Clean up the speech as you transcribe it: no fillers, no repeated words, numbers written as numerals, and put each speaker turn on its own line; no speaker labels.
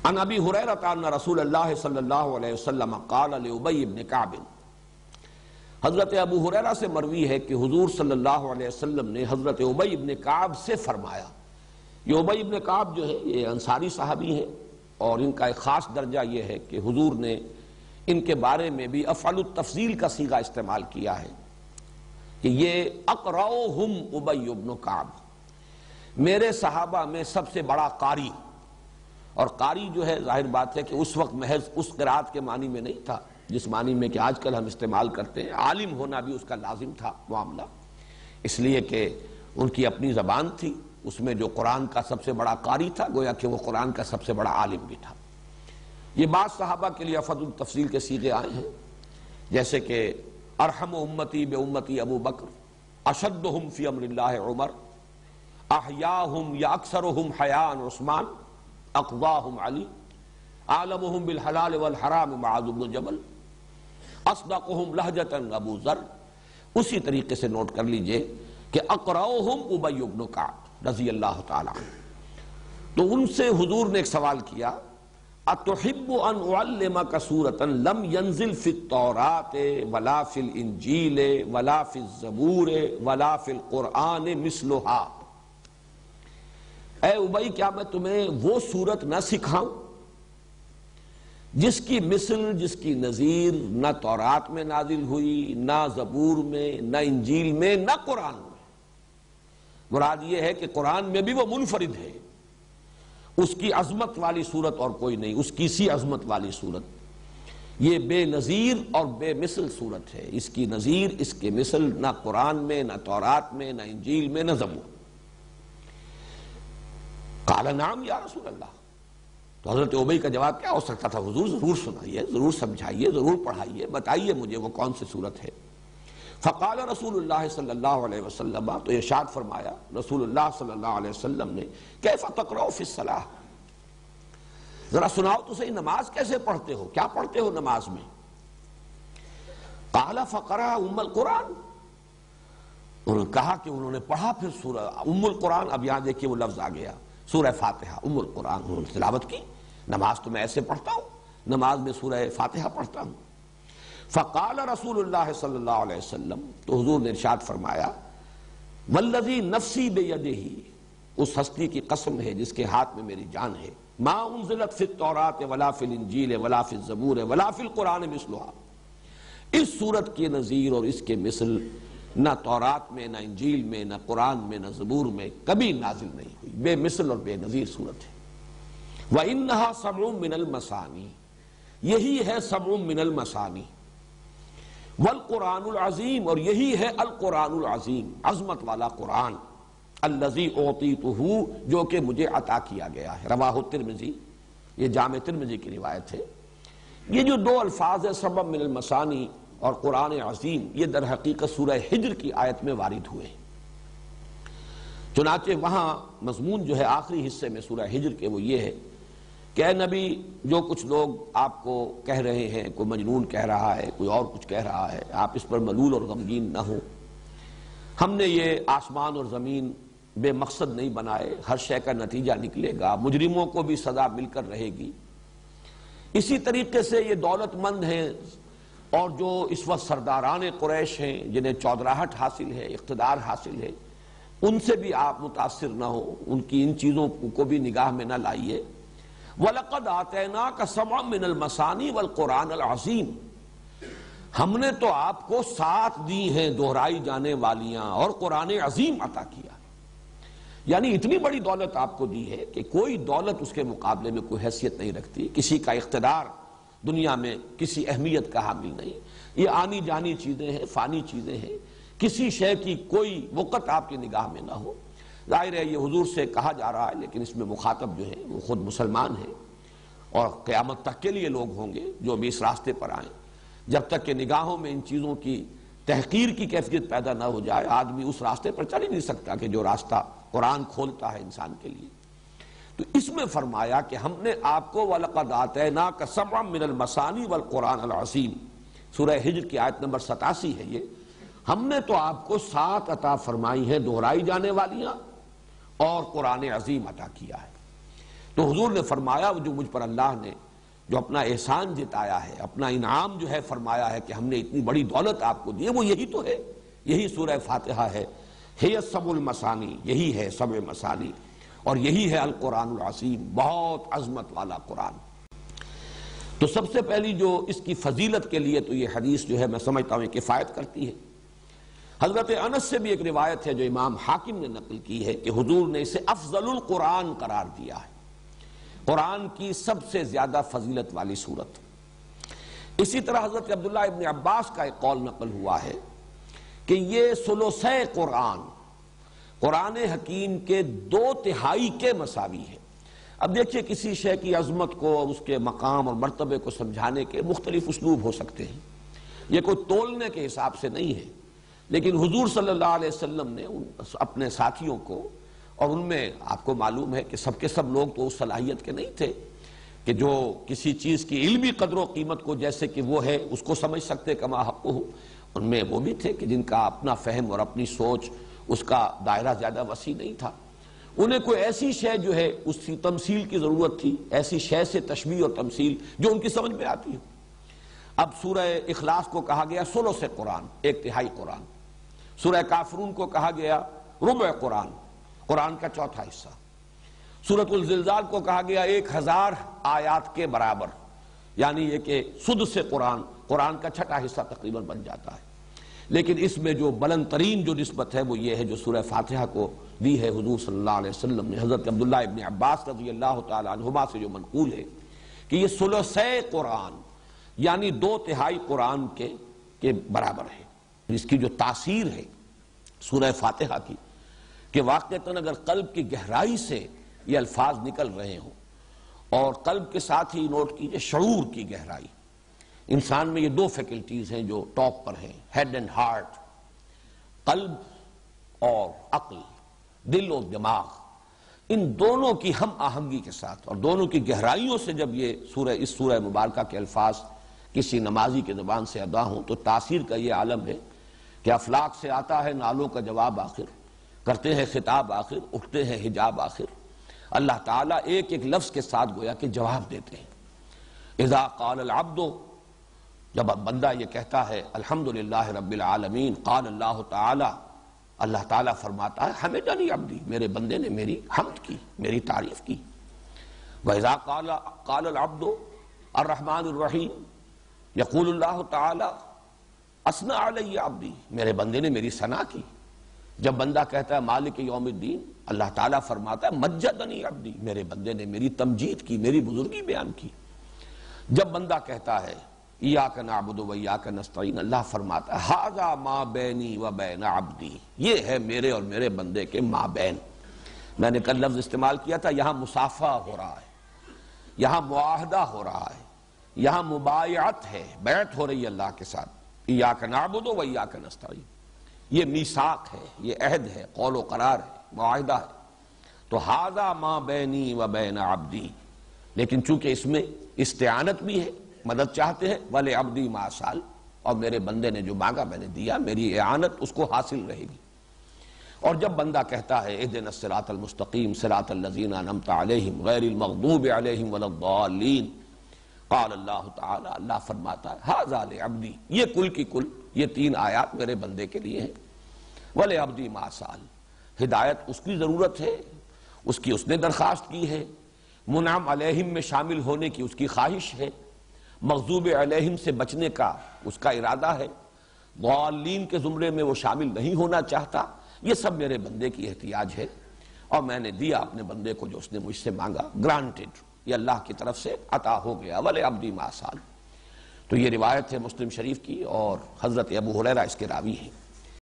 عن ابی ہریرہ ان رسول اللہ صلی اللہ علیہ وسلم قال لابی بن کعب، حضرت ابو ہریرہ سے مروی ہے کہ حضور صلی اللہ علیہ وسلم نے حضرت ابی بن کعب سے فرمایا. یہ ابی بن کعب جو ہے یہ انصاری صحابی ہیں، اور ان کا ایک خاص درجہ یہ ہے کہ حضور نے ان کے بارے میں بھی افعل التفضیل کا صیغہ استعمال کیا ہے کہ یہ اقرؤہم ابی بن کعب، میرے صحابہ میں سب سے بڑا قاری. اور قاری جو ہے ظاہر بات ہے کہ اس وقت محض اس قرات کے معنی میں نہیں تھا جس معنی میں کہ آج کل ہم استعمال کرتے ہیں، عالم ہونا بھی اس کا لازم تھا معاملہ، اس لیے کہ ان کی اپنی زبان تھی، اس میں جو قرآن کا سب سے بڑا قاری تھا گویا کہ وہ قرآن کا سب سے بڑا عالم بھی تھا. یہ بعض صحابہ کے لیے افضل التفضیل کے صیغے آئے ہیں، جیسے کہ ارحم امتی بے امتی ابو بکر، اشدہم فی امر اللہ عمر، احیاہم یا اکثرہم حیاء عثمان، اقضاہم علی، عالمہم بالحلال والحرام معاذ بن جبل، اصدقہم لہجۃ ابو ذر. اسی طریقے سے نوٹ کر لیجئے کہ اقرؤہم ابی بن کعب رضی اللہ تعالی عنہ. تو ان سے حضور نے ایک سوال کیا، اتحب ان اعلمک سورۃ لم ینزل فی التوراۃ ولا فی الانجیل ولا فی الزبور ولا فی القرآن مثلھا. اے ابی، کیا میں تمہیں وہ سورت نہ سکھاؤں جس کی مثل، جس کی نظیر نہ تورات میں نازل ہوئی، نہ زبور میں، نہ انجیل میں، نہ قرآن میں. مراد یہ ہے کہ قرآن میں بھی وہ منفرد ہے، اس کی عظمت والی صورت اور کوئی نہیں، اس کی سی عظمت والی صورت. یہ بے نظیر اور بے مثل صورت ہے، اس کی نظیر، اس کے مثل نہ قرآن میں، نہ تورات میں، نہ انجیل میں، نہ زبور. قال نعم یا رسول اللہ. تو حضرت ابی کا جواب کیا ہو سکتا تھا؟ حضور ضرور سنائیے، ضرور سمجھائیے، ضرور پڑھائیے، بتائیے مجھے وہ کون سی صورت ہے. فقال رسول اللہ صلی اللہ علیہ وسلم، تو ارشاد فرمایا رسول اللہ صلی اللہ علیہ وسلم نے، کیف تقرؤ فی الصلاۃ، ذرا سناؤ تو صحیح نماز کیسے پڑھتے ہو، کیا پڑھتے ہو نماز میں. قال فقرأ ام القرآن، انہوں نے کہا کہ انہوں نے پڑھا پھر سورہ ام القرآن. اب یہاں دیکھیے وہ لفظ آ گیا، سورہ فاتحہ ام القرآن انہوں نے تلاوت کی. نماز تو میں ایسے پڑھتا ہوں، نماز میں سورہ فاتحہ پڑھتا ہوں. فقال رسول اللہ صلی اللہ علیہ وسلم، تو حضور نے ارشاد فرمایا، والذی نفسی بیدہ، اس ہستی کی قسم ہے جس کے ہاتھ میں میری جان ہے، ما انزلت فی التوراۃ ولا فی الانجیل ولا فی الزبور ولا فی القرآن مثلھا، اس سورت کی نظیر اور اس کے مثل نہ تورات میں، نہ انجیل میں، نہ قرآن میں، نہ زبور میں کبھی نازل نہیں ہوئی. بے مثل اور بے نظیر صورت ہے. وَإِنَّهَا سَبْعٌ مِّنَ الْمَثَانِي، یہی ہے سبع من المثانی. والقرآن العظیم، اور یہی ہے القرآن العظیم، عظمت والا قرآن. الذی اعطیتہ، جو کہ مجھے عطا کیا گیا ہے. رواہ الترمذی، یہ جامع ترمذی کی روایت ہے. یہ جو دو الفاظ ہیں سبع من المثانی اور قرآن عظیم، یہ در حقیقت سورہ حجر کی آیت میں وارد ہوئے. چنانچہ وہاں مضمون جو ہے آخری حصے میں سورہ حجر کے وہ یہ ہے کہ اے نبی، جو کچھ لوگ آپ کو کہہ رہے ہیں، کوئی مجنون کہہ رہا ہے، کوئی اور کچھ کہہ رہا ہے، آپ اس پر ملول اور غمگین نہ ہوں. ہم نے یہ آسمان اور زمین بے مقصد نہیں بنائے، ہر شے کا نتیجہ نکلے گا، مجرموں کو بھی سزا مل کر رہے گی. اسی طریقے سے یہ دولت مند ہیں اور جو اس وقت سرداران قریش ہیں جنہیں چودراہٹ حاصل ہے، اقتدار حاصل ہے، ان سے بھی آپ متاثر نہ ہو، ان کی ان چیزوں کو بھی نگاہ میں نہ لائیے. وَلَقَدْ آتَيْنَاكَ سَبْعًا مِّنَ الْمَثَانِي وَالْقُرْآنَ الْعَظِيمِ، ہم نے تو آپ کو 7 دی ہیں دہرائی جانے والیاں اور قرآن عظیم عطا کیا. یعنی اتنی بڑی دولت آپ کو دی ہے کہ کوئی دولت اس کے مقابلے میں کوئی حیثیت نہیں رکھتی. کسی کا اقتدار دنیا میں کسی اہمیت کا حامل نہیں. یہ آنی جانی چیزیں ہیں، فانی چیزیں ہیں، کسی شے کی کوئی وقت آپ کی نگاہ میں نہ ہو. ظاہر ہے یہ حضور سے کہا جا رہا ہے، لیکن اس میں مخاطب جو ہے وہ خود مسلمان ہیں، اور قیامت تک کے لیے لوگ ہوں گے جو بھی اس راستے پر آئیں. جب تک کہ نگاہوں میں ان چیزوں کی تحقیر کی کیفیت پیدا نہ ہو جائے، آدمی اس راستے پر چل ہی نہیں سکتا کہ جو راستہ قرآن کھولتا ہے انسان کے لیے. تو اس میں فرمایا کہ ہم نے آپ کو وَلَقَدْ آتَيْنَاكَ سَبْعًا مِّنَ الْمَثَانِي وَالْقُرْآنَ الْعَظِيمِ، سورہ حجر کی آیت نمبر 87 ہے یہ. ہم نے تو آپ کو 7 عطا فرمائی ہیں دہرائی جانے والیاں اور قرآن عظیم عطا کیا ہے. تو حضور نے فرمایا جو مجھ پر اللہ نے جو اپنا احسان جتایا ہے، اپنا انعام جو ہے فرمایا ہے کہ ہم نے اتنی بڑی دولت آپ کو دی ہے، وہ یہی تو ہے، یہی سورہ فاتحہ ہے، ہی السبع المثانی، یہی ہے سبع مثانی، اور یہی ہے القرآن العظیم، بہت عظمت والا قرآن۔ تو سب سے پہلی جو اس کی فضیلت کے لیے تو یہ حدیث جو ہے میں سمجھتا ہوں کفایت کرتی ہے۔ حضرت انس سے بھی ایک روایت ہے جو امام حاکم نے نقل کی ہے کہ حضور نے اسے افضل القرآن قرار دیا ہے، قرآن کی سب سے زیادہ فضیلت والی سورت۔ اسی طرح حضرت عبداللہ ابن عباس کا ایک قول نقل ہوا ہے کہ یہ ثلثِ قرآن، قرآن حکیم کے 2/3 کے مساوی ہے۔ اب دیکھیے کسی شے کی عظمت کو اور اس کے مقام اور مرتبے کو سمجھانے کے مختلف اسلوب ہو سکتے ہیں، یہ کوئی تولنے کے حساب سے نہیں ہے، لیکن حضور صلی اللہ علیہ وسلم نے اپنے ساتھیوں کو، اور ان میں آپ کو معلوم ہے کہ سب کے سب لوگ تو اس صلاحیت کے نہیں تھے کہ جو کسی چیز کی علمی قدر و قیمت کو جیسے کہ وہ ہے اس کو سمجھ سکتے کما حق ہو، ان میں وہ بھی تھے کہ جن کا اپنا فہم اور اپنی سوچ اس کا دائرہ زیادہ وسیع نہیں تھا، انہیں کوئی ایسی شے جو ہے اس کی تمثیل کی ضرورت تھی، ایسی شے سے تشبیہ اور تمثیل جو ان کی سمجھ میں آتی ہو۔ اب سورہ اخلاص کو کہا گیا ثلث قرآن، 1/3 قرآن، سورہ کافرون کو کہا گیا ربع قرآن، قرآن کا 1/4 حصہ، سورۃ الزلزال کو کہا گیا 1000 آیات کے برابر، یعنی یہ کہ سدس قرآن، قرآن کا 6واں حصہ تقریباً بن جاتا ہے۔ لیکن اس میں جو بلند ترین جو نسبت ہے وہ یہ ہے جو سورہ فاتحہ کو دی ہے حضور صلی اللہ علیہ وسلم نے حضرت عبداللہ ابن عباس رضی اللہ تعالی عنہما سے جو منقول ہے کہ یہ ثلثِ قرآن یعنی 2/3 قرآن کے برابر ہے۔ اس کی جو تاثیر ہے سورہ فاتحہ کی کہ واقعتاً اگر قلب کی گہرائی سے یہ الفاظ نکل رہے ہوں، اور قلب کے ساتھ ہی نوٹ کیجئے شعور کی گہرائی، انسان میں یہ 2 فیکلٹیز ہیں جو ٹاپ پر ہیں، ہیڈ اینڈ ہارٹ، قلب اور عقل، دل و دماغ، ان دونوں کی ہم آہنگی کے ساتھ اور دونوں کی گہرائیوں سے جب یہ اس سورہ مبارکہ کے الفاظ کسی نمازی کے زبان سے ادا ہوں تو تاثیر کا یہ عالم ہے کہ افلاک سے آتا ہے نالوں کا جواب آخر، کرتے ہیں خطاب آخر، اٹھتے ہیں حجاب آخر، اللہ تعالیٰ ایک ایک لفظ کے ساتھ گویا کہ جواب دیتے ہیں۔ اذا قال العبد، جب بندہ یہ کہتا ہے الحمدللہ رب العالمین، قال اللہ تعالی، اللہ تعالیٰ فرماتا ہے حمدنی عبدی، میرے بندے نے میری حمد کی، میری تعریف کی۔ وَإِذَا قَالَ الْعَبْدُ الرحمن الرحیم، یقول اللہ تعالی اثنى علی عبدی، میرے بندے نے میری ثنا کی۔ جب بندہ کہتا ہے مالک یوم الدین، اللہ تعالیٰ فرماتا ہے مجدنی عبدی، میرے بندے نے میری تمجید کی، میری بزرگی بیان کی۔ جب بندہ کہتا ہے ایاک نعبد و ایاک نستعین، اللہ فرماتا ہے ھذا ما بینی و بین عبدی، یہ ہے میرے اور میرے بندے کے مابین۔ میں نے کل لفظ استعمال کیا تھا، یہاں مصافحہ ہو رہا ہے، یہاں معاہدہ ہو رہا ہے، یہاں مبایعت ہے، بیعت ہو رہی ہے اللہ کے ساتھ، ایاک نعبد و ایاک نستعین، یہ میثاق ہے، یہ عہد ہے، قول و قرار ہے، معاہدہ ہے۔ تو ھذا ما بینی و بین عبدی، لیکن چونکہ اس میں استعانت بھی ہے، مدد چاہتے ہیں، وَلِعَبْدِي مَا سَأَلَ، اور میرے بندے نے جو مانگا میں نے دیا، میری اعانت اس کو حاصل رہے گی۔ اور جب بندہ کہتا ہے اهدنا الصراط المستقیم صراط الذین انعمت علیہم غیر المغضوب علیہم ولا الضالین، قال اللہ تعالی، اللہ فرماتا ہے ھذا لعبدی، یہ کل کی کل یہ 3 آیات میرے بندے کے لیے ہیں۔ وَلِعَبْدِي مَا سَأَلَ، ہدایت اس کی ضرورت ہے، اس کی اس نے درخواست کی ہے، منعم علیہم میں شامل ہونے کی اس کی خواہش ہے، مغضوب علیہم سے بچنے کا اس کا ارادہ ہے، ضالین کے زمرے میں وہ شامل نہیں ہونا چاہتا۔ یہ سب میرے بندے کی احتیاج ہے، اور میں نے دیا اپنے بندے کو جو اس نے مجھ سے مانگا، گرانٹڈ، یہ اللہ کی طرف سے عطا ہو گیا۔ وَلِعَبْدِي مَا سَأَلَ، تو یہ روایت ہے مسلم شریف کی، اور حضرت ابو ہریرہ اس کے راوی ہیں۔